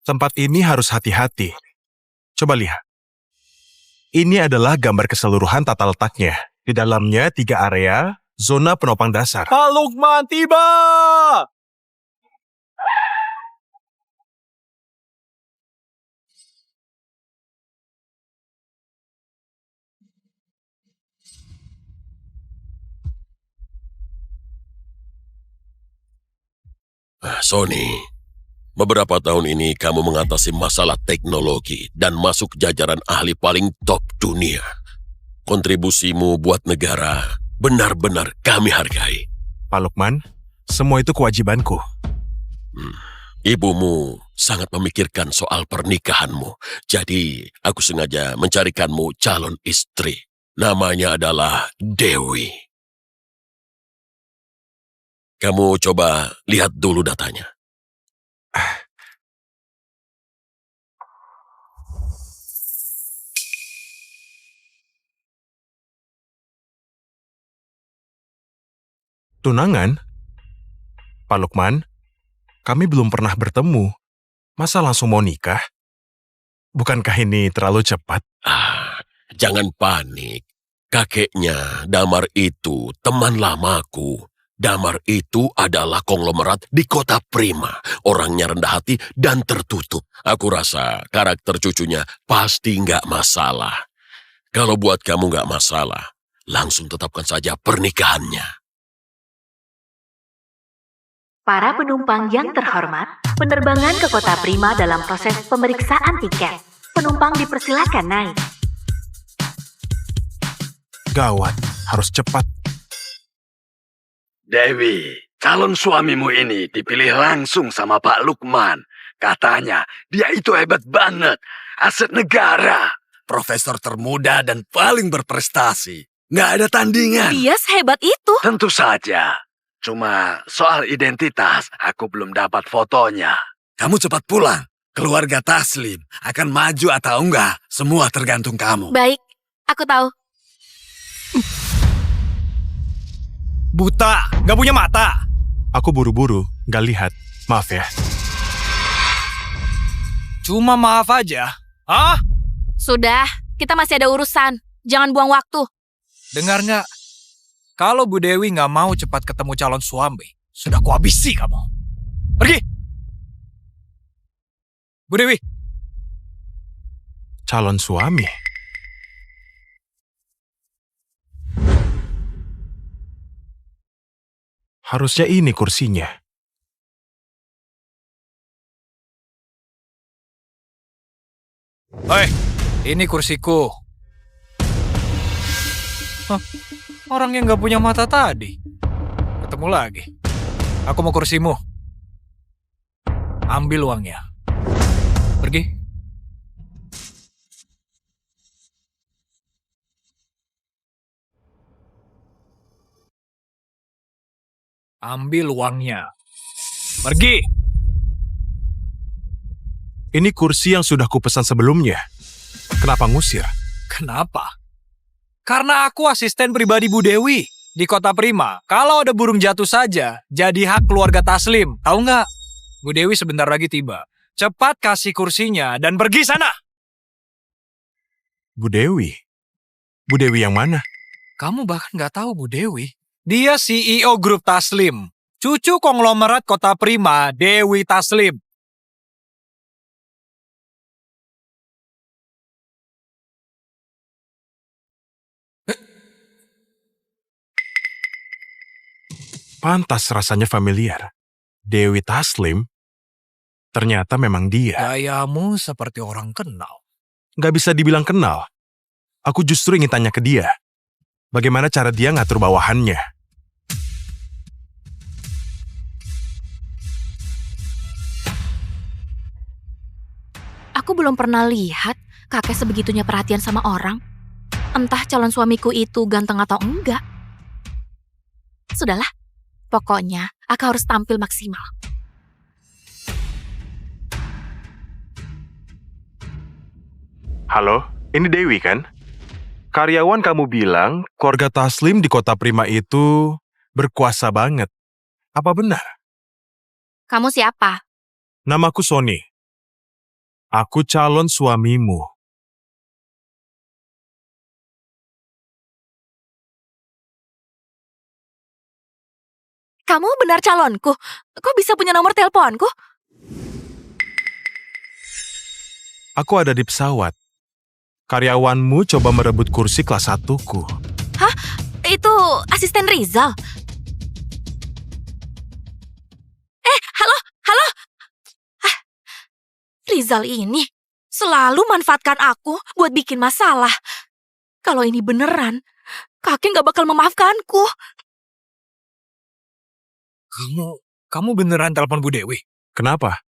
Tempat ini harus hati-hati. Coba lihat. Ini adalah gambar keseluruhan tata letaknya. Di dalamnya 3 area, zona penopang dasar. Pak Lukman tiba! Sony, beberapa tahun ini kamu mengatasi masalah teknologi dan masuk jajaran ahli paling top dunia. Kontribusimu buat negara benar-benar kami hargai. Pak Lukman, semua itu kewajibanku. Ibumu sangat memikirkan soal pernikahanmu. Jadi, aku sengaja mencarikanmu calon istri. Namanya adalah Dewi. Kamu coba lihat dulu datanya. Tunangan? Pak Lukman, kami belum pernah bertemu. Masa langsung mau nikah? Bukankah ini terlalu cepat? Jangan panik. Kakeknya, Damar itu teman lamaku. Damar itu adalah konglomerat di Kota Prima. Orangnya rendah hati dan tertutup. Aku rasa karakter cucunya pasti nggak masalah. Kalau buat kamu nggak masalah, langsung tetapkan saja pernikahannya. Para penumpang yang terhormat, penerbangan ke Kota Prima dalam proses pemeriksaan tiket. Penumpang dipersilakan naik. Gawat, harus cepat. Dewi, calon suamimu ini dipilih langsung sama Pak Lukman. Katanya, dia itu hebat banget. Aset negara. Profesor termuda dan paling berprestasi. Nggak ada tandingan. Dia sehebat itu. Tentu saja. Cuma soal identitas, aku belum dapat fotonya. Kamu cepat pulang. Keluarga Taslim akan maju atau enggak, semua tergantung kamu. Baik, aku tahu. Buta, gak punya mata. Aku buru-buru, gak lihat. Maaf ya. Cuma maaf aja. Hah? Sudah, kita masih ada urusan. Jangan buang waktu. Dengar nggak? Kalau Bu Dewi nggak mau cepat ketemu calon suami, sudah kuhabisi kamu. Pergi! Bu Dewi! Calon suami? Harusnya ini kursinya. Hei, ini kursiku. Hah, orang yang nggak punya mata tadi. Ketemu lagi. Aku mau kursimu. Ambil uangnya. Pergi. Ambil uangnya. Pergi. Ini kursi yang sudah kupesan sebelumnya. Kenapa ngusir? Kenapa? Karena aku asisten pribadi Bu Dewi di Kota Prima. Kalau ada burung jatuh saja, jadi hak keluarga Taslim. Tahu nggak? Bu Dewi sebentar lagi tiba. Cepat kasih kursinya dan pergi sana. Bu Dewi? Bu Dewi yang mana? Kamu bahkan nggak tahu Bu Dewi. Dia CEO grup Taslim. Cucu konglomerat Kota Prima, Dewi Taslim. Pantas rasanya familiar. Dewi Taslim? Ternyata memang dia. Gayamu seperti orang kenal. Nggak bisa dibilang kenal. Aku justru ingin tanya ke dia. Bagaimana cara dia ngatur bawahannya? Aku belum pernah lihat kakek sebegitunya perhatian sama orang. Entah calon suamiku itu ganteng atau enggak. Sudahlah, pokoknya aku harus tampil maksimal. Halo, ini Dewi kan? Karyawan kamu bilang keluarga Taslim di Kota Prima itu berkuasa banget. Apa benar? Kamu siapa? Namaku Sony. Aku calon suamimu. Kamu benar calonku? Kok bisa punya nomor teleponku? Aku ada di pesawat. Karyawanmu coba merebut kursi kelas 1-ku. Hah? Itu asisten Rizal? Halo? Halo? Rizal ini selalu manfaatkan aku buat bikin masalah. Kalau ini beneran, kakek nggak bakal memaafkanku. Kamu beneran telepon Bu Dewi? Kenapa?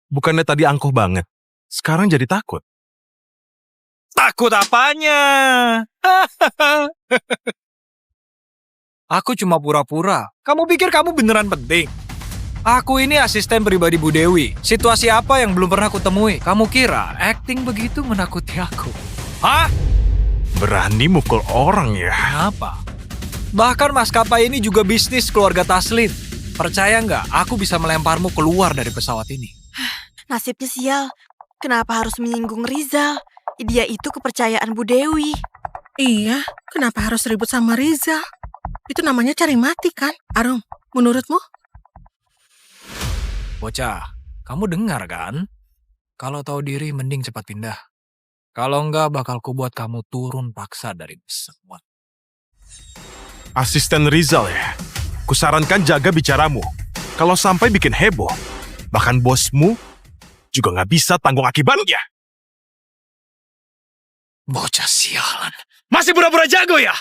Bukannya tadi angkuh banget. Sekarang jadi takut. Takut apanya? Aku cuma pura-pura. Kamu pikir kamu beneran penting? Aku ini asisten pribadi Bu Dewi. Situasi apa yang belum pernah aku temui? Kamu kira acting begitu menakuti aku? Hah? Berani mukul orang ya? Kenapa? Bahkan maskapai ini juga bisnis keluarga Taslim. Percaya nggak, aku bisa melemparmu keluar dari pesawat ini. Nasibnya sial. Kenapa harus menyinggung Rizal? Dia itu kepercayaan Bu Dewi. Iya, kenapa harus ribut sama Rizal? Itu namanya cari mati kan? Arum, menurutmu? Bocah, kamu dengar kan? Kalau tahu diri mending cepat pindah. Kalau enggak bakal kubuat kamu turun paksa dari pesawat. Asisten Rizal ya? Kusarankan jaga bicaramu. Kalau sampai bikin heboh, bahkan bosmu juga nggak bisa tanggung akibatnya. Bocah sialan. Masih pura-pura jago ya?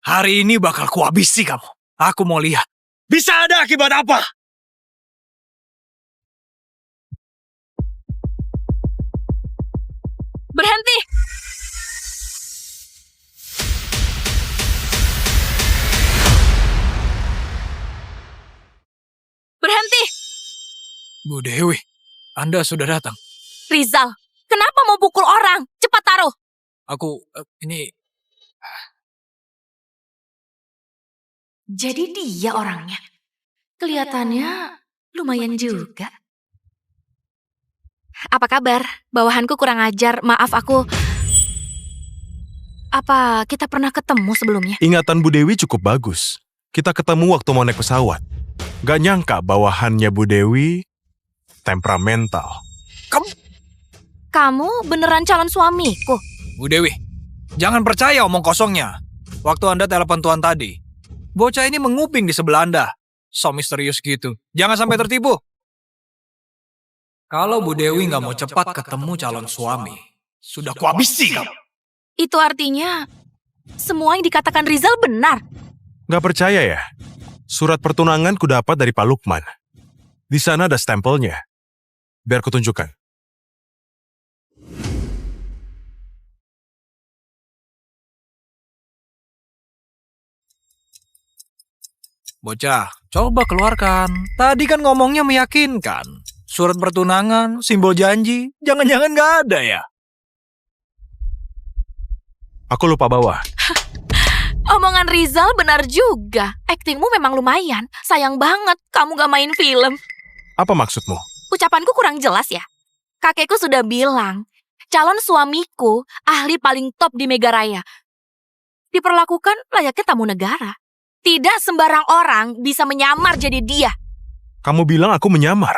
Hari ini bakal kuhabisi kamu. Aku mau lihat. Bisa ada akibat apa? Berhenti! Berhenti! Bu Dewi, Anda sudah datang. Rizal, kenapa mau pukul orang? Cepat taruh! Ini... Jadi dia orangnya. Kelihatannya lumayan juga. Apa kabar? Bawahanku kurang ajar, maaf aku... Apa kita pernah ketemu sebelumnya? Ingatan Bu Dewi cukup bagus. Kita ketemu waktu mau naik pesawat. Gak nyangka bawahannya Bu Dewi temperamental. Kamu beneran calon suamiku? Bu Dewi, jangan percaya omong kosongnya. Waktu Anda telepon Tuan tadi, bocah ini menguping di sebelah Anda. So misterius gitu. Jangan sampai tertipu. Kalau Bu Dewi nggak mau cepat ketemu calon suami, sudah kuhabisi kamu. Itu artinya semua yang dikatakan Rizal benar. Gak percaya ya? Surat pertunangan ku dapat dari Pak Lukman. Di sana ada stempelnya. Biar kutunjukkan. Bocah, coba keluarkan. Tadi kan ngomongnya meyakinkan. Surat pertunangan, simbol janji, jangan-jangan nggak ada ya? Aku lupa bawa. Omongan Rizal benar juga. Aktingmu memang lumayan. Sayang banget kamu gak main film. Apa maksudmu? Ucapanku kurang jelas ya? Kakekku sudah bilang, calon suamiku ahli paling top di Megaraya. Diperlakukan layaknya tamu negara. Tidak sembarang orang bisa menyamar jadi dia. Kamu bilang aku menyamar.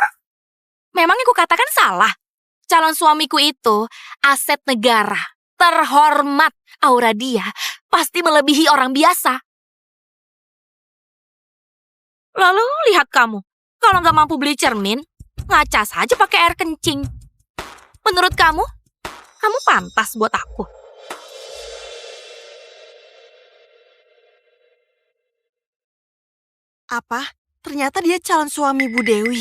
Memangnya ku katakan salah? Calon suamiku itu aset negara. Terhormat. Aura dia pasti melebihi orang biasa. Lalu lihat kamu. Kalau nggak mampu beli cermin, ngaca saja pakai air kencing. Menurut kamu, kamu pantas buat aku. Apa? Ternyata dia calon suami Bu Dewi.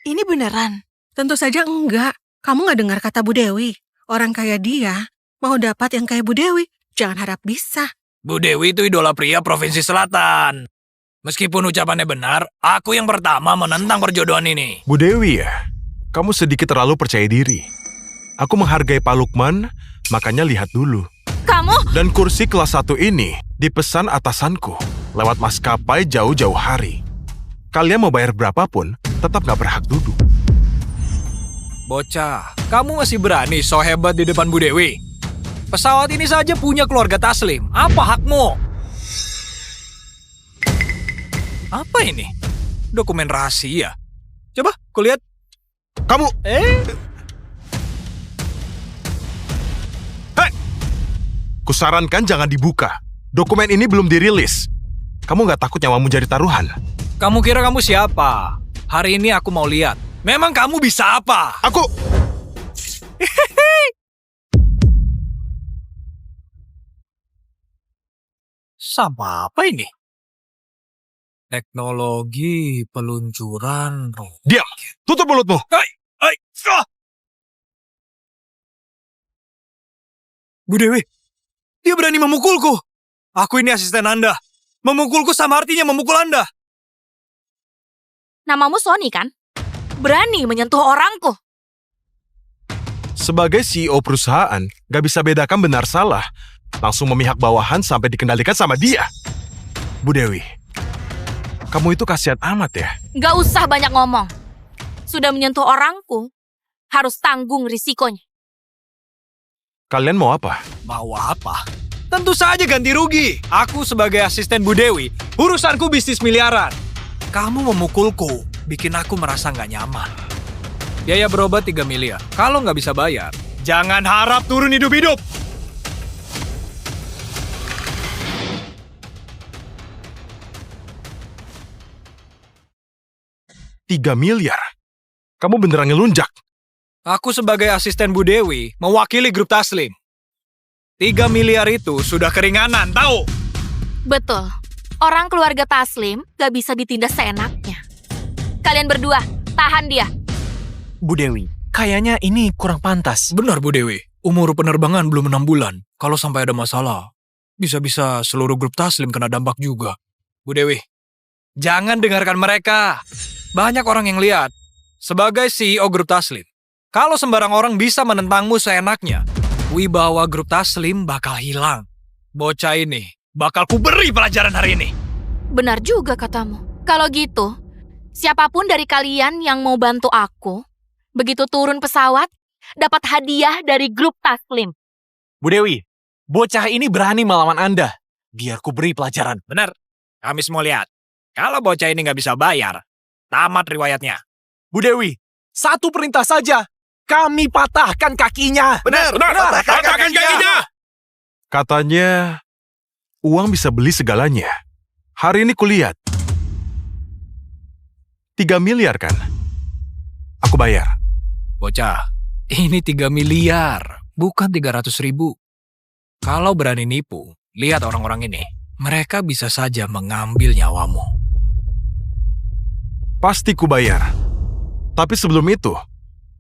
Ini beneran? Tentu saja enggak. Kamu nggak dengar kata Bu Dewi. Orang kayak dia mau dapat yang kayak Bu Dewi. Jangan harap bisa. Bu Dewi itu idola pria Provinsi Selatan. Meskipun ucapannya benar, aku yang pertama menentang perjodohan ini. Bu Dewi ya? Kamu sedikit terlalu percaya diri. Aku menghargai Pak Lukman, makanya lihat dulu. Kamu? Dan kursi kelas 1 ini dipesan atasanku lewat maskapai jauh-jauh hari. Kalian mau bayar berapapun, tetap gak berhak duduk. Bocah, kamu masih berani so hebat di depan Bu Dewi? Pesawat ini saja punya keluarga Taslim. Apa hakmu? Apa ini? Dokumen rahasia. Coba, kulihat. Kamu... Kusarankan jangan dibuka. Dokumen ini belum dirilis. Kamu nggak takut nyawamu jadi taruhan? Kamu kira kamu siapa? Hari ini aku mau lihat. Memang kamu bisa apa? Aku... Sama apa ini? Teknologi peluncuran roket. Diam! Tutup mulutmu! Ah! Bu Dewi, dia berani memukulku. Aku ini asisten Anda. Memukulku sama artinya memukul Anda. Namamu Sony kan? Berani menyentuh orangku. Sebagai CEO perusahaan, nggak bisa bedakan benar salah. Langsung memihak bawahan sampai dikendalikan sama dia. Bu Dewi, kamu itu kasihan amat ya. Gak usah banyak ngomong. Sudah menyentuh orangku, harus tanggung risikonya. Kalian mau apa? Mau apa? Tentu saja ganti rugi. Aku sebagai asisten Bu Dewi, urusanku bisnis miliaran. Kamu memukulku, bikin aku merasa nggak nyaman. Biaya berobat 3 miliar. Kalau nggak bisa bayar, jangan harap turun hidup-hidup. $3 miliar? Kamu beneran ngelunjak? Aku sebagai asisten Bu Dewi, mewakili grup Taslim. 3 miliar itu sudah keringanan, tahu? Betul. Orang keluarga Taslim gak bisa ditindas seenaknya. Kalian berdua, tahan dia. Bu Dewi, kayaknya ini kurang pantas. Benar Bu Dewi, umur penerbangan belum 6 bulan. Kalau sampai ada masalah, bisa-bisa seluruh grup Taslim kena dampak juga. Bu Dewi, jangan dengarkan mereka. Banyak orang yang lihat. Sebagai CEO grup Taslim, kalau sembarang orang bisa menentangmu seenaknya, wibawa grup Taslim bakal hilang. Bocah ini bakal ku beri pelajaran hari ini. Benar juga katamu. Kalau gitu, siapapun dari kalian yang mau bantu aku, begitu turun pesawat, dapat hadiah dari grup Taslim. Bu Dewi, bocah ini berani melawan Anda. Biar ku beri pelajaran. Benar, kami semua lihat. Kalau bocah ini nggak bisa bayar, tamat riwayatnya. Bu Dewi, satu perintah saja. Kami patahkan kakinya. Benar, patahkan kakinya. Katanya, uang bisa beli segalanya. Hari ini kulihat. 3 miliar kan? Aku bayar. Bocah, ini 3 miliar, bukan 300.000. Kalau berani nipu, lihat orang-orang ini. Mereka bisa saja mengambil nyawamu. Pasti ku bayar. Tapi sebelum itu,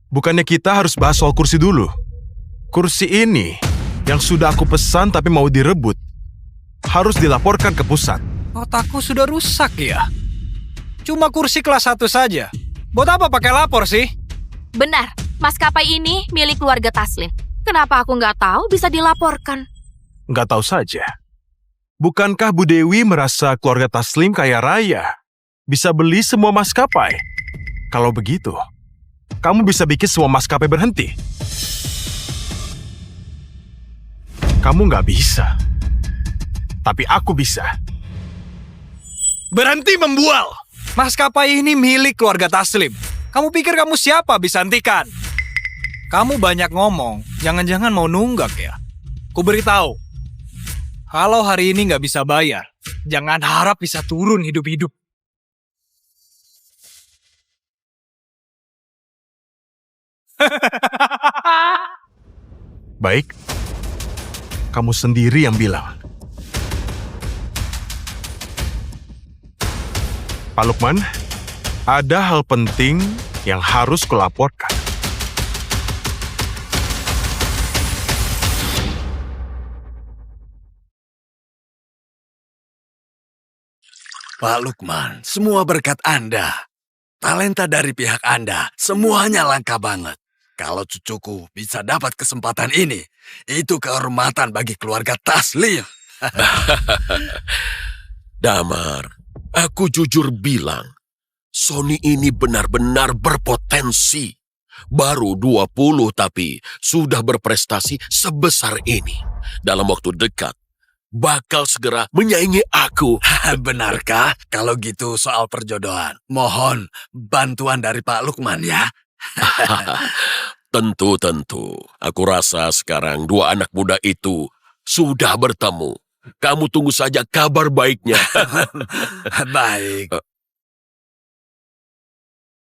bukannya kita harus bahas soal kursi dulu? Kursi ini yang sudah aku pesan tapi mau direbut, harus dilaporkan ke pusat. Otakku sudah rusak ya? Cuma kursi kelas 1 saja. Buat apa pakai lapor sih? Benar, maskapai ini milik keluarga Taslim. Kenapa aku nggak tahu bisa dilaporkan? Nggak tahu saja. Bukankah Bu Dewi merasa keluarga Taslim kaya raya? Bisa beli semua maskapai? Kalau begitu, kamu bisa bikin semua maskapai berhenti. Kamu nggak bisa. Tapi aku bisa. Berhenti membual! Maskapai ini milik keluarga Taslim. Kamu pikir kamu siapa bisa hentikan? Kamu banyak ngomong, jangan-jangan mau nunggak ya? Ku beritahu, kalau hari ini nggak bisa bayar, jangan harap bisa turun hidup-hidup. Baik, kamu sendiri yang bilang. Pak Lukman, ada hal penting yang harus kulaporkan. Pak Lukman, semua berkat Anda. Talenta dari pihak Anda, semuanya langka banget. Kalau cucuku bisa dapat kesempatan ini, itu kehormatan bagi keluarga Taslim. Damar, aku jujur bilang, Sony ini benar-benar berpotensi. Baru 20 tapi sudah berprestasi sebesar ini. Dalam waktu dekat, bakal segera menyaingi aku. Benarkah? Kalau gitu soal perjodohan, mohon bantuan dari Pak Lukman ya. Tentu. Aku rasa sekarang dua anak muda itu sudah bertemu. Kamu tunggu saja kabar baiknya. Baik.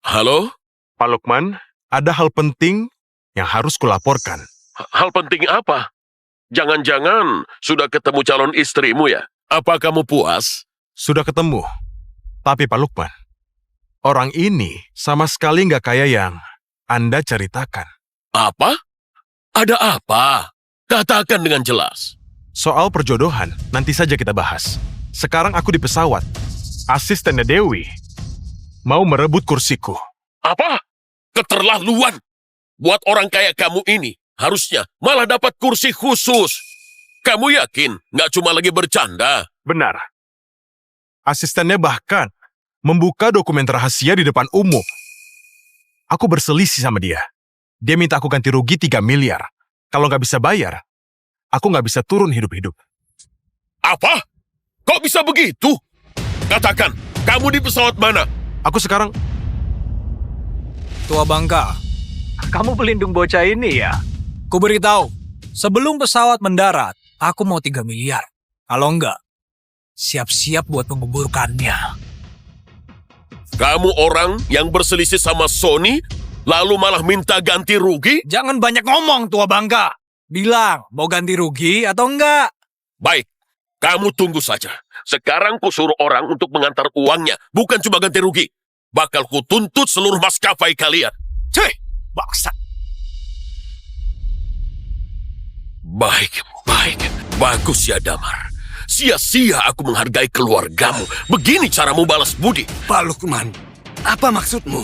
Halo? Pak Lukman, ada hal penting yang harus kulaporkan. Hal penting apa? Jangan-jangan sudah ketemu calon istrimu ya? Apa kamu puas? Sudah ketemu. Tapi Pak Lukman, orang ini sama sekali nggak kayak yang Anda ceritakan. Apa? Ada apa? Katakan dengan jelas. Soal perjodohan, nanti saja kita bahas. Sekarang aku di pesawat. Asistennya Dewi mau merebut kursiku. Apa? Keterlaluan. Buat orang kayak kamu ini, harusnya malah dapat kursi khusus. Kamu yakin nggak cuma lagi bercanda? Benar. Asistennya bahkan membuka dokumen rahasia di depan umum. Aku berselisih sama dia. Dia minta aku ganti rugi 3 miliar. Kalau nggak bisa bayar, aku nggak bisa turun hidup-hidup. Apa? Kok bisa begitu? Katakan, kamu di pesawat mana? Aku sekarang... Tua Bangka, kamu pelindung bocah ini ya? Ku beritahu, sebelum pesawat mendarat, aku mau 3 miliar. Kalau enggak, siap-siap buat menguburkannya. Kamu orang yang berselisih sama Sony, lalu malah minta ganti rugi? Jangan banyak ngomong, Tua Bangka. Bilang, mau ganti rugi atau enggak? Baik, kamu tunggu saja. Sekarang ku suruh orang untuk mengantar uangnya, bukan cuma ganti rugi. Bakal ku tuntut seluruh maskapai kalian. Cih, baksa. Baik. Bagus ya, Damar. Sia-sia aku menghargai keluargamu. Begini caramu balas budi. Pak Lukman, apa maksudmu?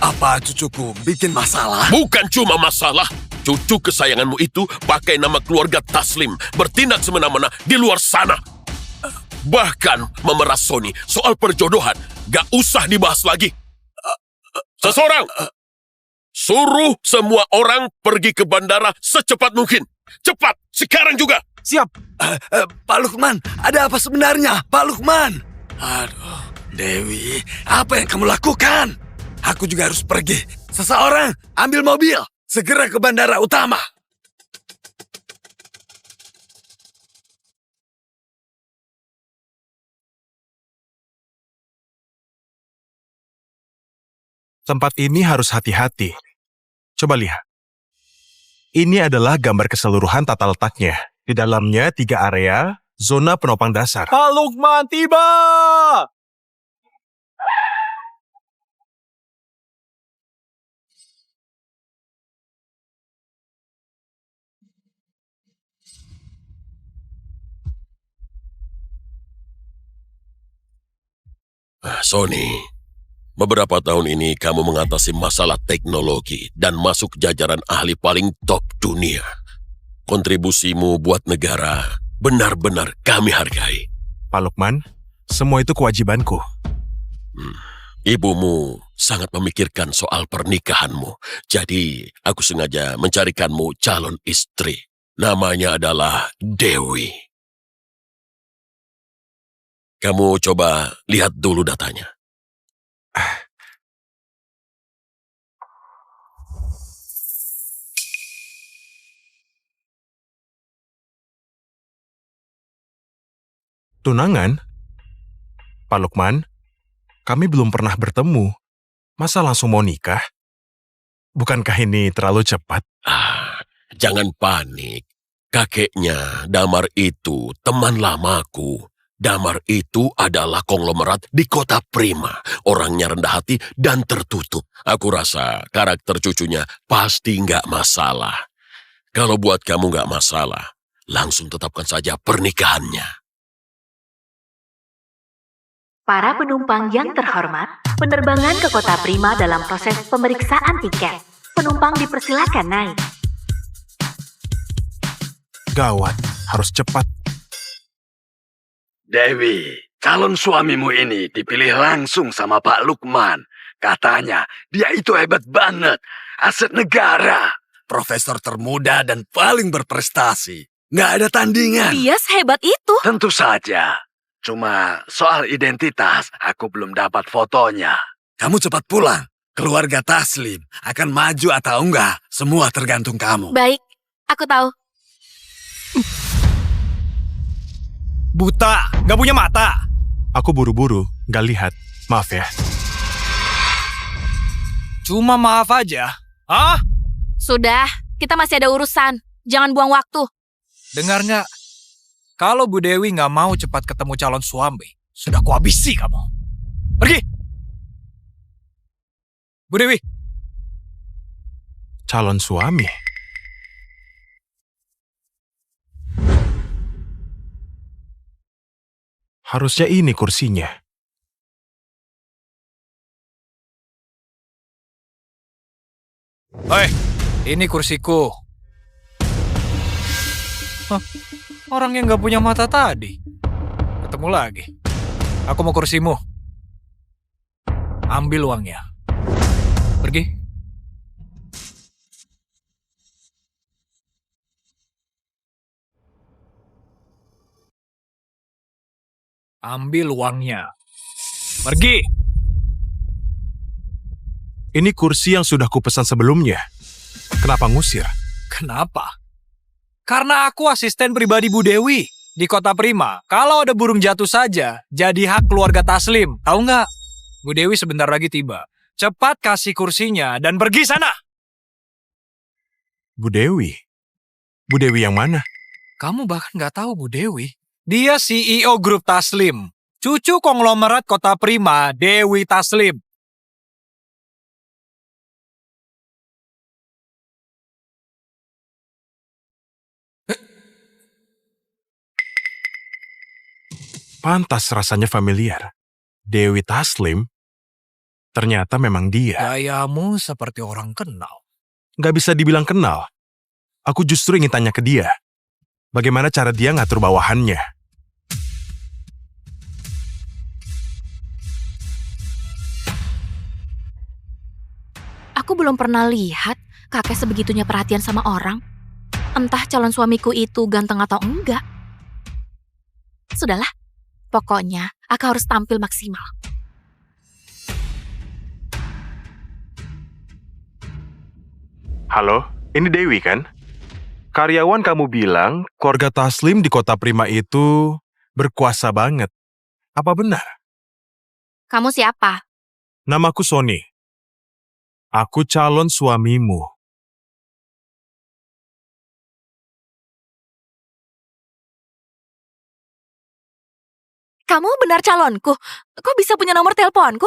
Apa cucuku bikin masalah? Bukan cuma masalah. Cucu kesayanganmu itu pakai nama keluarga Taslim, bertindak semena-mena di luar sana. Bahkan memeras Sony soal perjodohan. Gak usah dibahas lagi. Seseorang, suruh semua orang pergi ke bandara secepat mungkin. Cepat, sekarang juga. Siap. Pak Lukman, ada apa sebenarnya? Pak Lukman. Aduh, Dewi, apa yang kamu lakukan? Aku juga harus pergi. Seseorang, ambil mobil. Segera ke bandara utama. Tempat ini harus hati-hati. Coba lihat. Ini adalah gambar keseluruhan tata letaknya. Di dalamnya 3 area, zona penopang dasar. Pak Lukman tiba! Sony, beberapa tahun ini kamu mengatasi masalah teknologi dan masuk jajaran ahli paling top dunia. Kontribusimu buat negara benar-benar kami hargai. Pak Lukman, semua itu kewajibanku. Ibumu sangat memikirkan soal pernikahanmu. Jadi, aku sengaja mencarikanmu calon istri. Namanya adalah Dewi. Kamu coba lihat dulu datanya. Tunangan? Pak Lukman, kami belum pernah bertemu. Masa langsung mau nikah? Bukankah ini terlalu cepat? Jangan panik. Kakeknya Damar itu teman lamaku. Damar itu adalah konglomerat di kota Prima. Orangnya rendah hati dan tertutup. Aku rasa karakter cucunya pasti nggak masalah. Kalau buat kamu nggak masalah, langsung tetapkan saja pernikahannya. Para penumpang yang terhormat, penerbangan ke kota Prima dalam proses pemeriksaan tiket. Penumpang dipersilakan naik. Gawat, harus cepat. Dewi, calon suamimu ini dipilih langsung sama Pak Lukman. Katanya dia itu hebat banget. Aset negara. Profesor termuda dan paling berprestasi. Nggak ada tandingan. Dia sehebat itu. Tentu saja. Cuma soal identitas, aku belum dapat fotonya. Kamu cepat pulang. Keluarga Taslim akan maju atau enggak, semua tergantung kamu. Baik, aku tahu. Buta, nggak punya mata. Aku buru-buru, nggak lihat. Maaf ya. Cuma maaf aja. Hah? Sudah, kita masih ada urusan. Jangan buang waktu. Dengar nggak? Kalau Bu Dewi nggak mau cepat ketemu calon suami, sudah kuhabisi kamu. Pergi! Bu Dewi, Calon suami? Harusnya ini kursinya. hei, ini kursiku. Hah, orang yang nggak punya mata tadi. Ketemu lagi. Aku mau kursimu. Ambil uangnya. Pergi. Ambil uangnya. Pergi. Ini kursi yang sudah kupesan sebelumnya. Kenapa ngusir? Kenapa? Karena aku asisten pribadi Bu Dewi di Kota Prima. Kalau ada burung jatuh saja, jadi hak keluarga Taslim. Tahu nggak? Bu Dewi sebentar lagi tiba. Cepat kasih kursinya dan pergi sana. Bu Dewi? Bu Dewi yang mana? Kamu bahkan nggak tahu Bu Dewi. Dia CEO grup Taslim. Cucu konglomerat Kota Prima, Dewi Taslim. Pantas rasanya familiar. Dewi Taslim? Ternyata memang dia. Gayamu seperti orang kenal. Nggak bisa dibilang kenal. Aku justru ingin tanya ke dia. Bagaimana cara dia ngatur bawahannya? Aku belum pernah lihat kakek sebegitunya perhatian sama orang. Entah calon suamiku itu ganteng atau enggak. Sudahlah, pokoknya aku harus tampil maksimal. Halo, ini Dewi kan? Karyawan kamu bilang keluarga Taslim di Kota Prima itu berkuasa banget. Apa benar? Kamu siapa? Namaku Sony. Aku calon suamimu. Kamu benar calonku? Kok bisa punya nomor teleponku?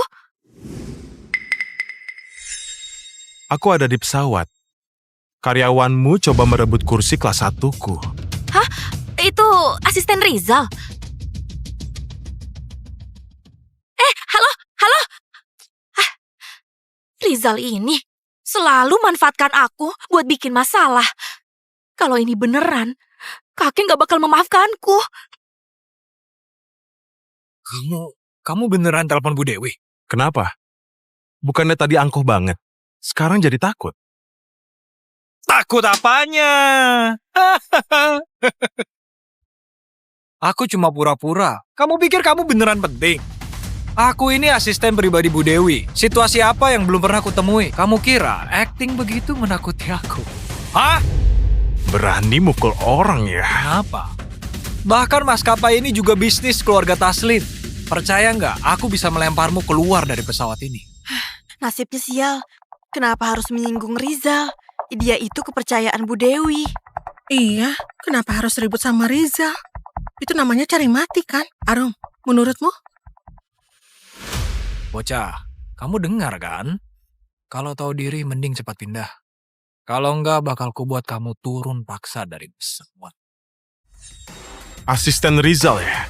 Aku ada di pesawat. Karyawanmu coba merebut kursi kelas 1-ku. Hah? Itu asisten Rizal? Halo? Halo? Hah, Rizal ini selalu manfaatkan aku buat bikin masalah. Kalau ini beneran, kakek gak bakal memaafkanku. Kamu beneran telepon Bu Dewi? Kenapa? Bukannya tadi angkuh banget. Sekarang jadi takut. Takut apanya? Aku cuma pura-pura. Kamu pikir kamu beneran penting? Aku ini asisten pribadi Bu Dewi. Situasi apa yang belum pernah aku temui? Kamu kira acting begitu menakuti aku? Hah? Berani mukul orang ya? Kenapa? Bahkan maskapai ini juga bisnis keluarga Taslim. Percaya nggak, aku bisa melemparmu keluar dari pesawat ini. Nasibnya sial. Kenapa harus menyinggung Rizal? Dia itu kepercayaan Bu Dewi. Iya, kenapa harus ribut sama Rizal? Itu namanya cari mati kan? Arum, menurutmu? Bocah, kamu dengar kan? Kalau tahu diri mending cepat pindah. Kalau enggak bakal kubuat kamu turun paksa dari pesawat. Asisten Rizal ya?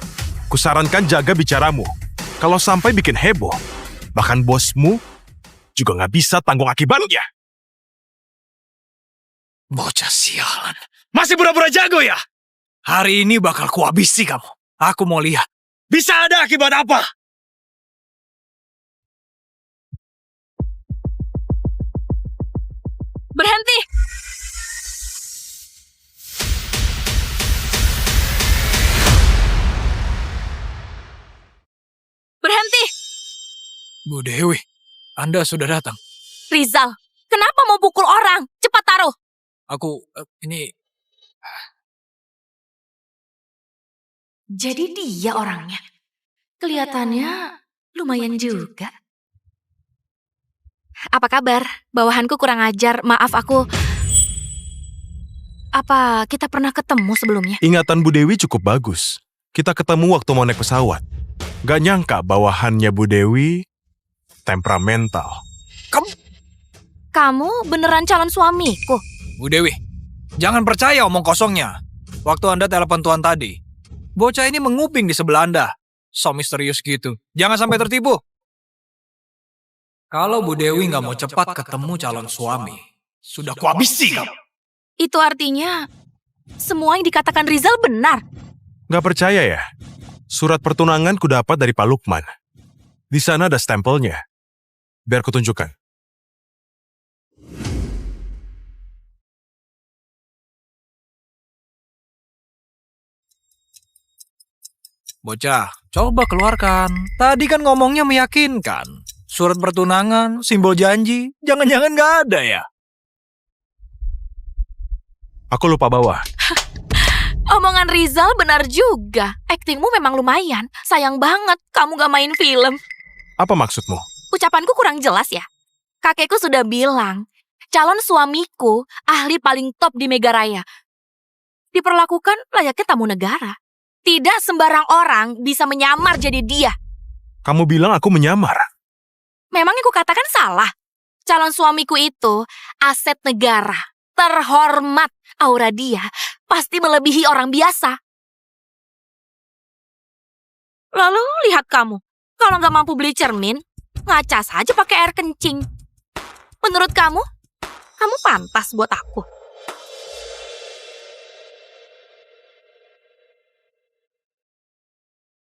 Kusarankan jaga bicaramu. Kalau sampai bikin heboh, bahkan bosmu juga nggak bisa tanggung akibatnya. Bocah sialan. Masih pura-pura jago ya? Hari ini bakal kuhabisi kamu. Aku mau lihat. Bisa ada akibat apa? Berhenti! Berhenti! Bu Dewi, Anda sudah datang. Rizal, kenapa mau pukul orang? Cepat taruh! Ini... Jadi dia orangnya. Kelihatannya lumayan juga. Apa kabar? Bawahanku kurang ajar, maaf aku... Apa kita pernah ketemu sebelumnya? Ingatan Bu Dewi cukup bagus. Kita ketemu waktu mau naik pesawat. Gak nyangka bawahannya Bu Dewi temperamental. Kamu beneran calon suamiku? Bu Dewi, jangan percaya omong kosongnya. Waktu Anda telepon Tuan tadi, bocah ini menguping di sebelah Anda. So misterius gitu. Jangan sampai tertipu. Kalau Bu Dewi nggak mau cepat ketemu calon suami, sudah kuhabisi kamu. Itu artinya semua yang dikatakan Rizal benar. Gak percaya ya? Surat pertunangan ku dapat dari Pak Lukman. Di sana ada stempelnya. Biar kutunjukkan. Bocah, coba keluarkan. Tadi kan ngomongnya meyakinkan. Surat pertunangan, simbol janji, jangan-jangan nggak ada ya? Aku lupa bawa. Omongan Rizal benar juga. Aktingmu memang lumayan. Sayang banget kamu gak main film. Apa maksudmu? Ucapanku kurang jelas ya? Kakekku sudah bilang, calon suamiku ahli paling top di Megaraya. Diperlakukan layaknya tamu negara. Tidak sembarang orang bisa menyamar jadi dia. Kamu bilang aku menyamar. Memangnya ku katakan salah? Calon suamiku itu aset negara. Terhormat. Aura dia pasti melebihi orang biasa. Lalu lihat kamu. Kalau nggak mampu beli cermin, ngaca saja pakai air kencing. Menurut kamu, kamu pantas buat aku.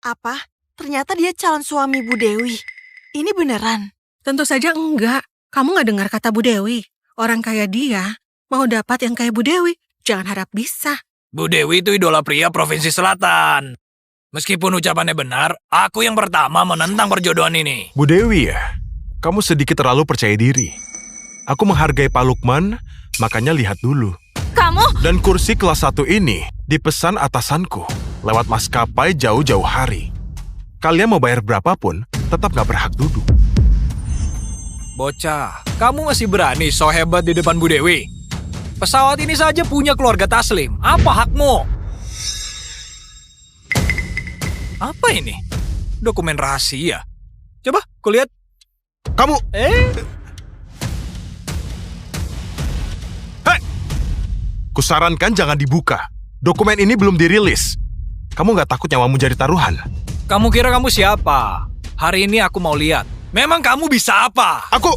Apa? Ternyata dia calon suami Bu Dewi. Ini beneran? Tentu saja enggak. Kamu nggak dengar kata Bu Dewi. Orang kayak dia mau dapat yang kayak Bu Dewi. Jangan harap bisa. Bu Dewi itu idola pria Provinsi Selatan. Meskipun ucapannya benar, aku yang pertama menentang perjodohan ini. Bu Dewi ya? Kamu sedikit terlalu percaya diri. Aku menghargai Pak Lukman, makanya lihat dulu. Kamu? Dan kursi kelas 1 ini dipesan atasanku lewat maskapai jauh-jauh hari. Kalian mau bayar berapapun, tetap gak berhak duduk. Bocah, kamu masih berani so hebat di depan Bu Dewi? Pesawat ini saja punya keluarga Taslim. Apa hakmu? Apa ini? Dokumen rahasia. Coba, kulihat. Kamu... Hei! Kusarankan jangan dibuka. Dokumen ini belum dirilis. Kamu gak takut nyawamu jadi taruhan? Kamu kira kamu siapa? Hari ini aku mau lihat. Memang kamu bisa apa? Aku...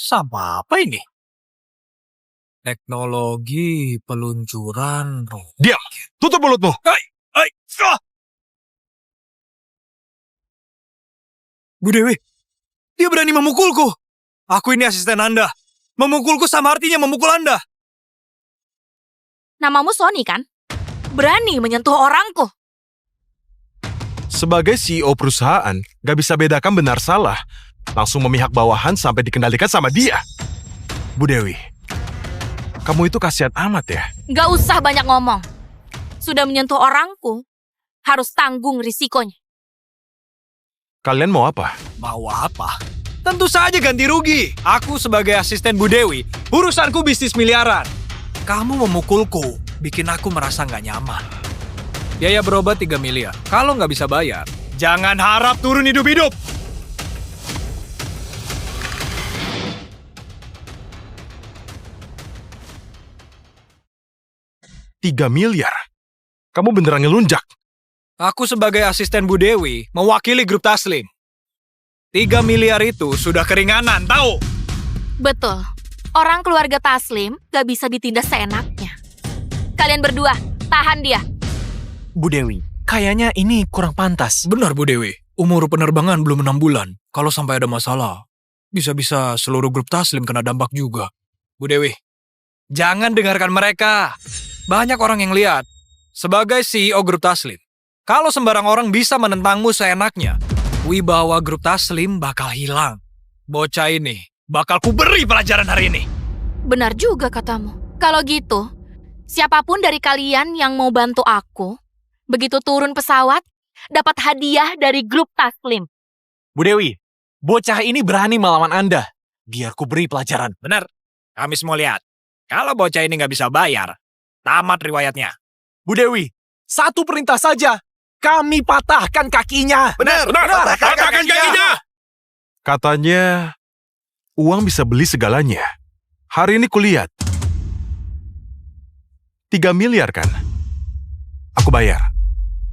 Sama apa ini? Teknologi peluncuran roket. Diam! Tutup mulutmu! Bu Dewi, dia berani memukulku. Aku ini asisten Anda. Memukulku sama artinya memukul Anda. Namamu Sony kan? Berani menyentuh orangku. Sebagai CEO perusahaan, gak bisa bedakan benar salah. Langsung memihak bawahan sampai dikendalikan sama dia. Bu Dewi, kamu itu kasihan amat ya? Gak usah banyak ngomong. Sudah menyentuh orangku, harus tanggung risikonya. Kalian mau apa? Mau apa? Tentu saja ganti rugi. Aku sebagai asisten Bu Dewi, urusanku bisnis miliaran. Kamu memukulku, bikin aku merasa gak nyaman. Biaya berobat 3 miliar. Kalau nggak bisa bayar, jangan harap turun hidup-hidup. $3 miliar? Kamu beneran ngelunjak? Aku sebagai asisten Bu Dewi, mewakili grup Taslim. 3 miliar itu sudah keringanan, tahu? Betul. Orang keluarga Taslim gak bisa ditindas seenaknya. Kalian berdua, tahan dia. Bu Dewi, kayaknya ini kurang pantas. Benar Bu Dewi. Umur penerbangan belum 6 bulan. Kalau sampai ada masalah, bisa-bisa seluruh grup Taslim kena dampak juga. Bu Dewi, jangan dengarkan mereka. Banyak orang yang lihat. Sebagai CEO grup Taslim, kalau sembarang orang bisa menentangmu seenaknya, wibawa grup Taslim bakal hilang. Bocah ini bakal ku beri pelajaran hari ini. Benar juga katamu. Kalau gitu, siapapun dari kalian yang mau bantu aku, begitu turun pesawat, dapat hadiah dari grup Taslim. Bu Dewi, bocah ini berani melawan Anda. Biar ku beri pelajaran. Benar, kami semua lihat. Kalau bocah ini nggak bisa bayar, tamat riwayatnya. Bu Dewi, satu perintah saja. Kami patahkan kakinya. Benar. Patahkan kakinya. Katanya, uang bisa beli segalanya. Hari ini kulihat. 3 miliar kan? Aku bayar.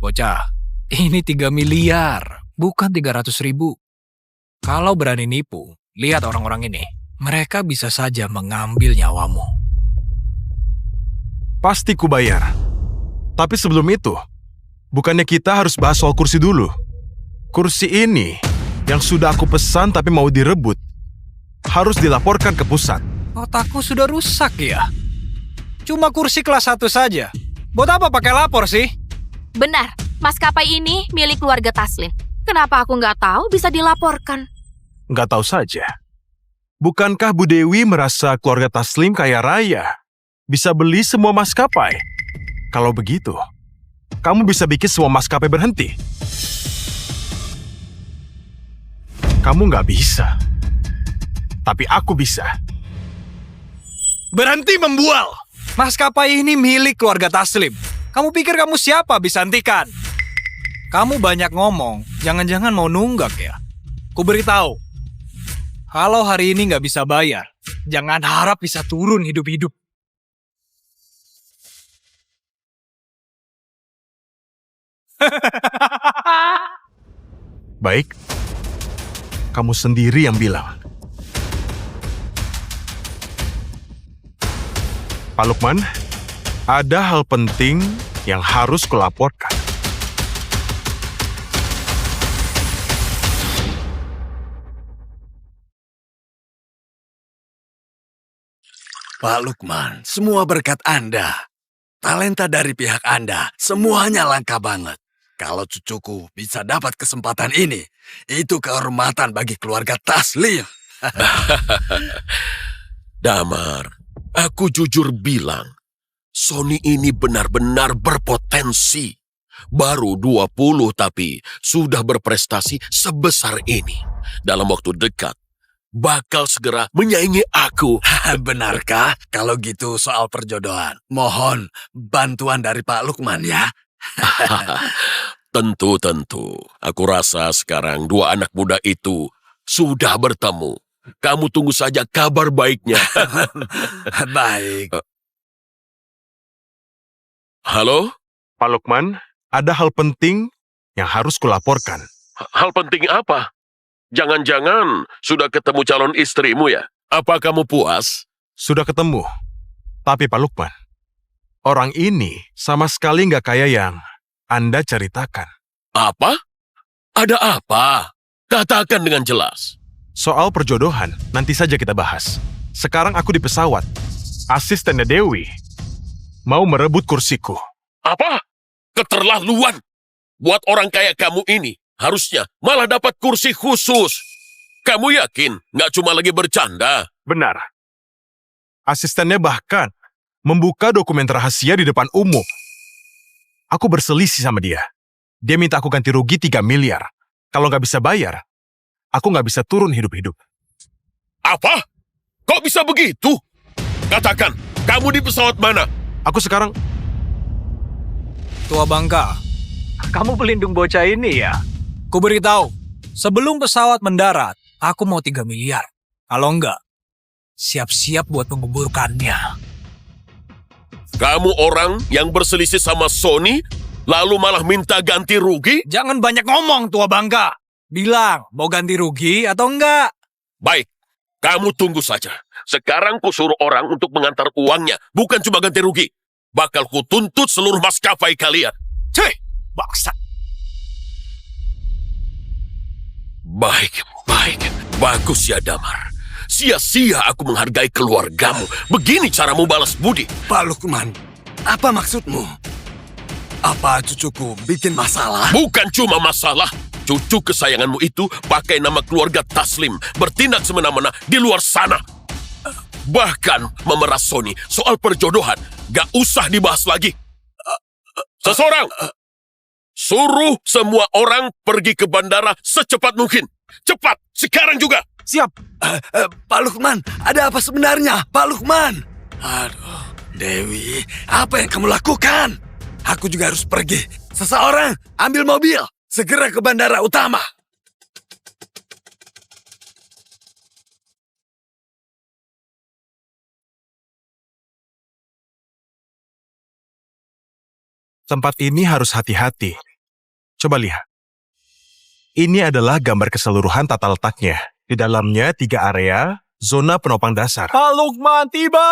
Bocah, ini 3 miliar, bukan 300.000. Kalau berani nipu, lihat orang-orang ini. Mereka bisa saja mengambil nyawamu. Pasti ku bayar. Tapi sebelum itu, bukannya kita harus bahas soal kursi dulu? Kursi ini yang sudah aku pesan tapi mau direbut, harus dilaporkan ke pusat. Otakku sudah rusak ya? Cuma kursi kelas 1 saja. Buat apa pakai lapor sih? Benar, maskapai ini milik keluarga Taslim. Kenapa aku nggak tahu bisa dilaporkan? Nggak tahu saja. Bukankah Bu Dewi merasa keluarga Taslim kaya raya? Bisa beli semua maskapai? Kalau begitu, kamu bisa bikin semua maskapai berhenti. Kamu nggak bisa. Tapi aku bisa. Berhenti membual! Maskapai ini milik keluarga Taslim. Kamu pikir kamu siapa bisa hentikan? Kamu banyak ngomong, jangan-jangan mau nunggak ya? Ku beritahu, kalau hari ini nggak bisa bayar, jangan harap bisa turun hidup-hidup. Baik, kamu sendiri yang bilang. Pak Lukman, ada hal penting yang harus kulaporkan. Pak Lukman, semua berkat Anda. Talenta dari pihak Anda, semuanya langka banget. Kalau cucuku bisa dapat kesempatan ini, itu kehormatan bagi keluarga Taslim. Damar, aku jujur bilang, Sony ini benar-benar berpotensi. Baru 20 tapi sudah berprestasi sebesar ini. Dalam waktu dekat, bakal segera menyaingi aku. Benarkah? Kalau gitu soal perjodohan, mohon bantuan dari Pak Lukman ya. Tentu. Aku rasa sekarang dua anak muda itu sudah bertemu. Kamu tunggu saja kabar baiknya. Baik. Halo? Pak Lukman, ada hal penting yang harus kulaporkan. Hal penting apa? Jangan-jangan sudah ketemu calon istrimu ya? Apa kamu puas? Sudah ketemu. Tapi Pak Lukman, orang ini sama sekali nggak kaya yang Anda ceritakan. Apa? Ada apa? Katakan dengan jelas. Soal perjodohan, nanti saja kita bahas. Sekarang aku di pesawat. Asistennya Dewi mau merebut kursiku. Apa? Keterlaluan. Buat orang kayak kamu ini, harusnya malah dapat kursi khusus. Kamu yakin nggak cuma lagi bercanda? Benar. Asistennya bahkan membuka dokumen rahasia di depan umum. Aku berselisih sama dia. Dia minta aku ganti rugi 3 miliar. Kalau nggak bisa bayar, aku nggak bisa turun hidup-hidup. Apa? Kok bisa begitu? Katakan, kamu di pesawat mana? Aku sekarang... Tua Bangka, kamu pelindung bocah ini ya? Ku beritahu, sebelum pesawat mendarat, aku mau 3 miliar. Kalau enggak, siap-siap buat menguburkannya. Kamu orang yang berselisih sama Sony, lalu malah minta ganti rugi? Jangan banyak ngomong, Tua Bangka. Bilang, mau ganti rugi atau enggak? Baik, kamu tunggu saja. Sekarang ku suruh orang untuk mengantar uangnya, bukan cuma ganti rugi. Bakal ku tuntut seluruh maskapai kalian. Cih, bangsat. Baik. Bagus ya, Damar. Sia-sia aku menghargai keluargamu. Begini caramu balas budi. Pak Lukman, apa maksudmu? Apa cucuku bikin masalah? Bukan cuma masalah. Cucu kesayanganmu itu pakai nama keluarga Taslim, bertindak semena-mena di luar sana. Bahkan memeras Sony soal perjodohan. Gak usah dibahas lagi. Seseorang, suruh semua orang pergi ke bandara secepat mungkin. Cepat, sekarang juga. Siap. Pak Lukman, ada apa sebenarnya? Pak Lukman. Aduh, Dewi, apa yang kamu lakukan? Aku juga harus pergi. Seseorang, ambil mobil. Segera ke bandara utama. Tempat ini harus hati-hati. Coba lihat. Ini adalah gambar keseluruhan tata letaknya. Di dalamnya 3 area, zona penopang dasar. Pak Lukman tiba!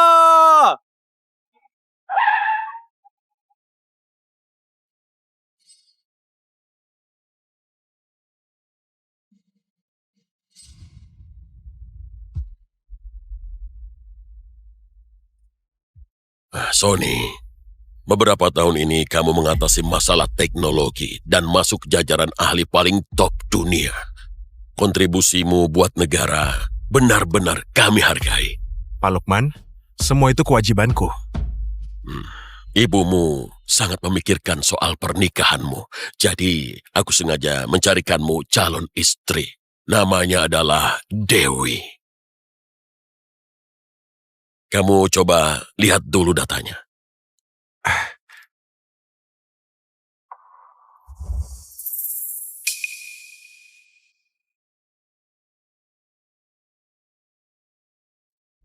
Sony, beberapa tahun ini kamu mengatasi masalah teknologi dan masuk jajaran ahli paling top dunia. Kontribusimu buat negara benar-benar kami hargai. Pak Lukman, semua itu kewajibanku. Ibumu sangat memikirkan soal pernikahanmu. Jadi, aku sengaja mencarikanmu calon istri. Namanya adalah Dewi. Kamu coba lihat dulu datanya.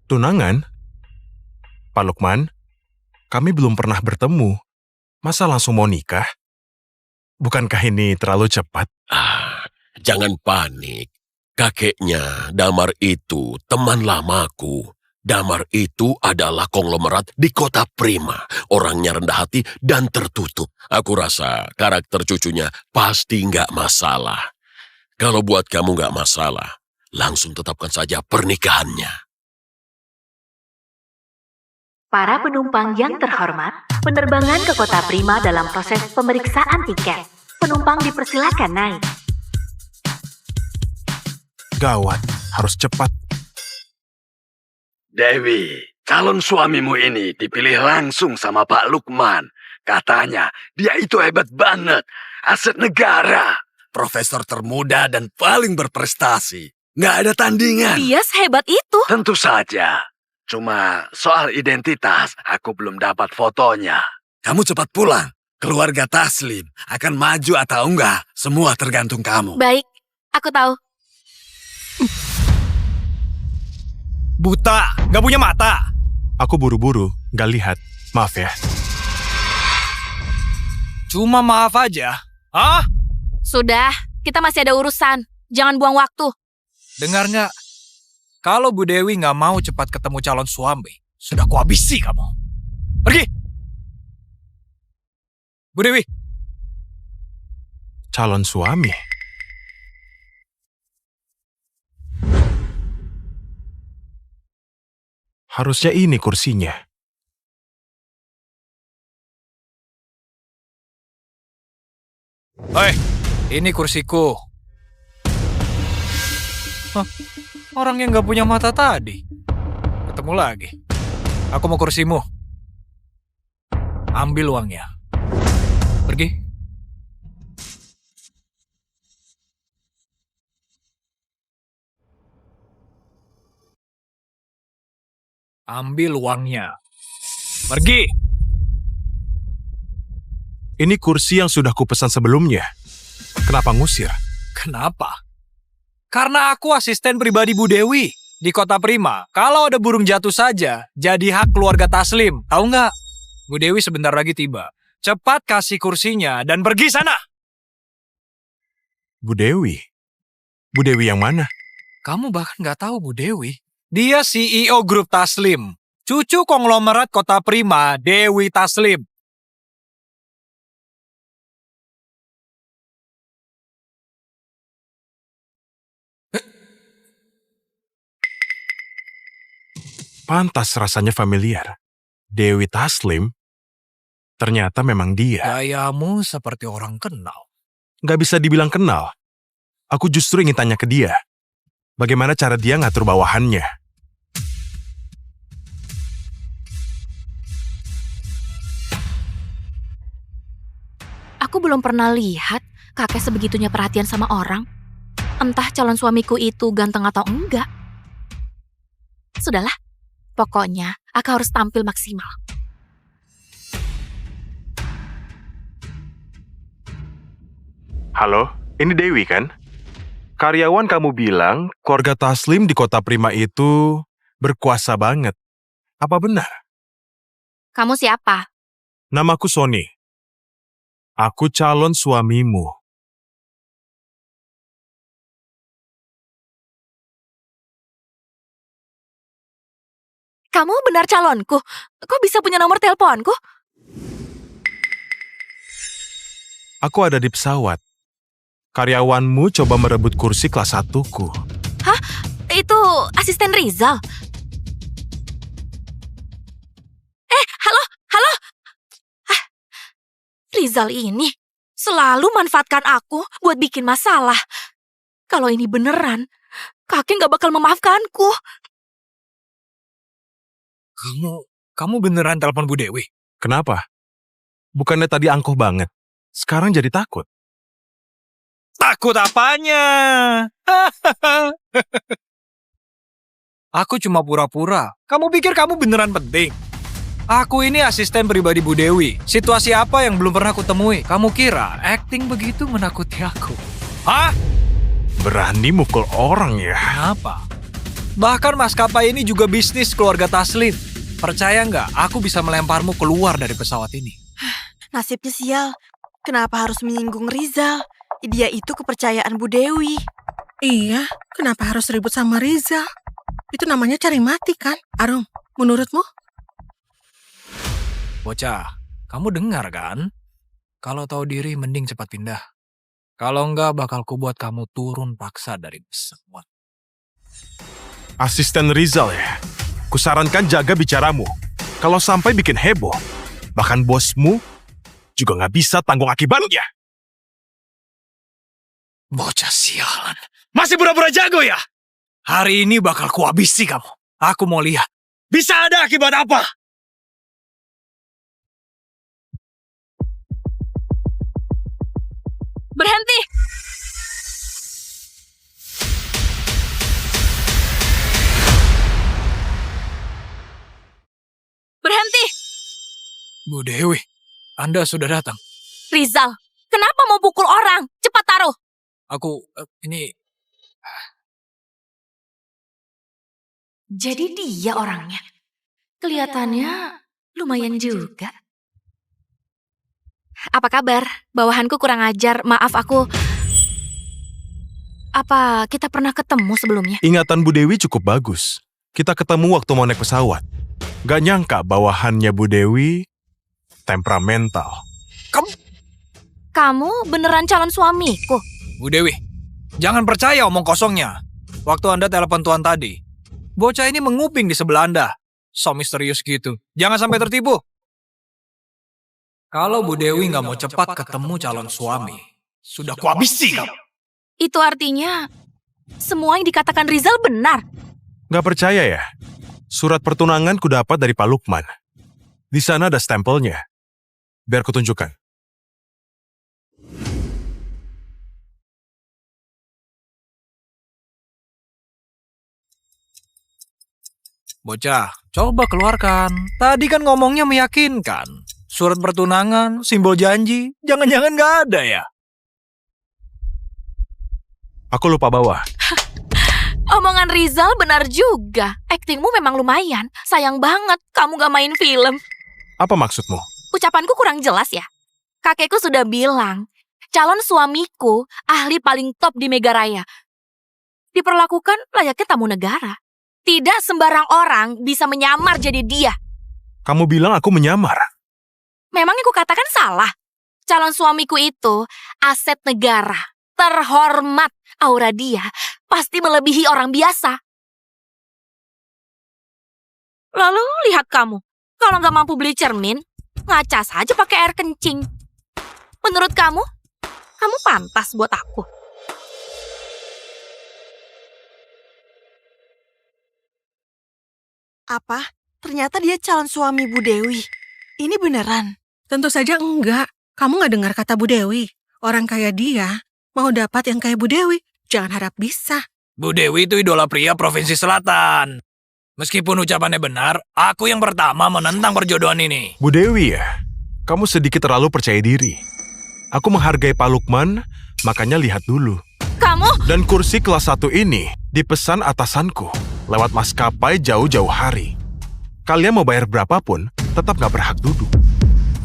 Tunangan? Pak Lukman, kami belum pernah bertemu. Masa langsung mau nikah? Bukankah ini terlalu cepat? Jangan panik. Kakeknya Damar itu teman lamaku. Damar itu adalah konglomerat di kota Prima. Orangnya rendah hati dan tertutup. Aku rasa karakter cucunya pasti nggak masalah. Kalau buat kamu nggak masalah, langsung tetapkan saja pernikahannya. Para penumpang yang terhormat, penerbangan ke kota Prima dalam proses pemeriksaan tiket. Penumpang dipersilakan naik. Gawat, harus cepat. Dewi, calon suamimu ini dipilih langsung sama Pak Lukman. Katanya, dia itu hebat banget. Aset negara. Profesor termuda dan paling berprestasi. Nggak ada tandingan. Dia sehebat itu. Tentu saja. Cuma soal identitas, aku belum dapat fotonya. Kamu cepat pulang. Keluarga Taslim akan maju atau enggak, semua tergantung kamu. Baik, aku tahu. Buta, gak punya mata. Aku buru-buru, gak lihat. Maaf ya. Cuma maaf aja. Hah? Sudah, kita masih ada urusan. Jangan buang waktu. Dengar nggak? Kalau Bu Dewi nggak mau cepat ketemu calon suami, sudah kuhabisi kamu. Pergi! Bu Dewi! Calon suami? Harusnya ini kursinya. Hei, ini kursiku. Hah? Orang yang nggak punya mata tadi. Ketemu lagi. Aku mau kursimu. Ambil uangnya. Pergi. Ambil uangnya. Pergi. Ini kursi yang sudah kupesan sebelumnya. Kenapa ngusir? Kenapa? Karena aku asisten pribadi Bu Dewi di kota Prima. Kalau ada burung jatuh saja, jadi hak keluarga Taslim. Tahu nggak? Bu Dewi sebentar lagi tiba. Cepat kasih kursinya dan pergi sana. Bu Dewi? Bu Dewi yang mana? Kamu bahkan nggak tahu Bu Dewi. Dia CEO grup Taslim. Cucu konglomerat kota Prima, Dewi Taslim. Pantas rasanya familiar. Dewi Taslim, ternyata memang dia. Gayamu seperti orang kenal. Nggak bisa dibilang kenal. Aku justru ingin tanya ke dia. Bagaimana cara dia ngatur bawahannya? Aku belum pernah lihat kakek sebegitunya perhatian sama orang. Entah calon suamiku itu ganteng atau enggak. Sudahlah, pokoknya aku harus tampil maksimal. Halo, ini Dewi kan? Karyawan kamu bilang keluarga Taslim di Kota Prima itu berkuasa banget. Apa benar? Kamu siapa? Namaku Sony. Aku calon suamimu. Kamu benar calonku? Kok bisa punya nomor teleponku? Aku ada di pesawat. Karyawanmu coba merebut kursi kelas 1-ku. Hah? Itu asisten Rizal? Halo? Halo? Hah, Rizal ini selalu manfaatkan aku buat bikin masalah. Kalau ini beneran, kakek gak bakal memaafkanku. Kamu beneran telepon Bu Dewi? Kenapa? Bukannya tadi angkuh banget. Sekarang jadi takut. Takut apanya? Aku cuma pura-pura. Kamu pikir kamu beneran penting? Aku ini asisten pribadi Bu Dewi. Situasi apa yang belum pernah aku temui? Kamu kira acting begitu menakuti aku? Hah? Berani mukul orang ya? Kenapa? Bahkan maskapai ini juga bisnis keluarga Taslim. Percaya nggak, aku bisa melemparmu keluar dari pesawat ini. Nasibnya sial. Kenapa harus menyinggung Rizal? Dia itu kepercayaan Bu Dewi. Iya, kenapa harus ribut sama Rizal? Itu namanya cari mati kan? Arum, menurutmu? Bocah, kamu dengar kan? Kalau tahu diri mending cepat pindah. Kalau enggak bakal kubuat kamu turun paksa dari pesawat. Asisten Rizal ya? Kusarankan jaga bicaramu. Kalau sampai bikin heboh, bahkan bosmu juga nggak bisa tanggung akibatnya. Bocah sialan. Masih pura-pura jago ya? Hari ini bakal kuhabisi kamu. Aku mau lihat. Bisa ada akibat apa? Berhenti! Berhenti! Bu Dewi, Anda sudah datang. Rizal, kenapa mau pukul orang? Cepat taruh! Ini... Jadi dia orangnya. Kelihatannya lumayan juga. Apa kabar? Bawahanku kurang ajar, maaf aku... Apa kita pernah ketemu sebelumnya? Ingatan Bu Dewi cukup bagus. Kita ketemu waktu mau naik pesawat. Gak nyangka bawahannya Bu Dewi temperamental. Kamu beneran calon suamiku? Bu Dewi, jangan percaya omong kosongnya. Waktu Anda telepon Tuan tadi, bocah ini menguping di sebelah Anda. So misterius gitu. Jangan sampai tertipu. Kalau Bu Dewi nggak mau cepat ketemu calon suami, sudah kuhabisi kamu. Itu artinya semua yang dikatakan Rizal benar. Gak percaya ya? Surat pertunangan ku dapat dari Pak Lukman. Di sana ada stempelnya. Biar kutunjukkan. Bocah, coba keluarkan. Tadi kan ngomongnya meyakinkan. Surat pertunangan, simbol janji, jangan-jangan nggak ada ya? Aku lupa bawa. Omongan Rizal benar juga. Aktingmu memang lumayan. Sayang banget kamu gak main film. Apa maksudmu? Ucapanku kurang jelas ya? Kakekku sudah bilang, calon suamiku ahli paling top di Megaraya. Diperlakukan layaknya tamu negara. Tidak sembarang orang bisa menyamar jadi dia. Kamu bilang aku menyamar. Memangnya ku katakan salah? Calon suamiku itu aset negara. Terhormat. Aura dia pasti melebihi orang biasa. Lalu lihat kamu, kalau nggak mampu beli cermin, ngaca saja pakai air kencing. Menurut kamu pantas buat aku. Apa? Ternyata dia calon suami Bu Dewi. Ini beneran. Tentu saja enggak. Kamu nggak dengar kata Bu Dewi. Orang kaya dia mau dapat yang kayak Bu Dewi. Jangan harap bisa. Bu Dewi itu idola pria Provinsi Selatan. Meskipun ucapannya benar, aku yang pertama menentang perjodohan ini. Bu Dewi ya, kamu sedikit terlalu percaya diri. Aku menghargai Pak Lukman, makanya lihat dulu. Kamu? Dan kursi kelas 1 ini dipesan atasanku lewat maskapai jauh-jauh hari. Kalian mau bayar berapapun, tetap nggak berhak duduk.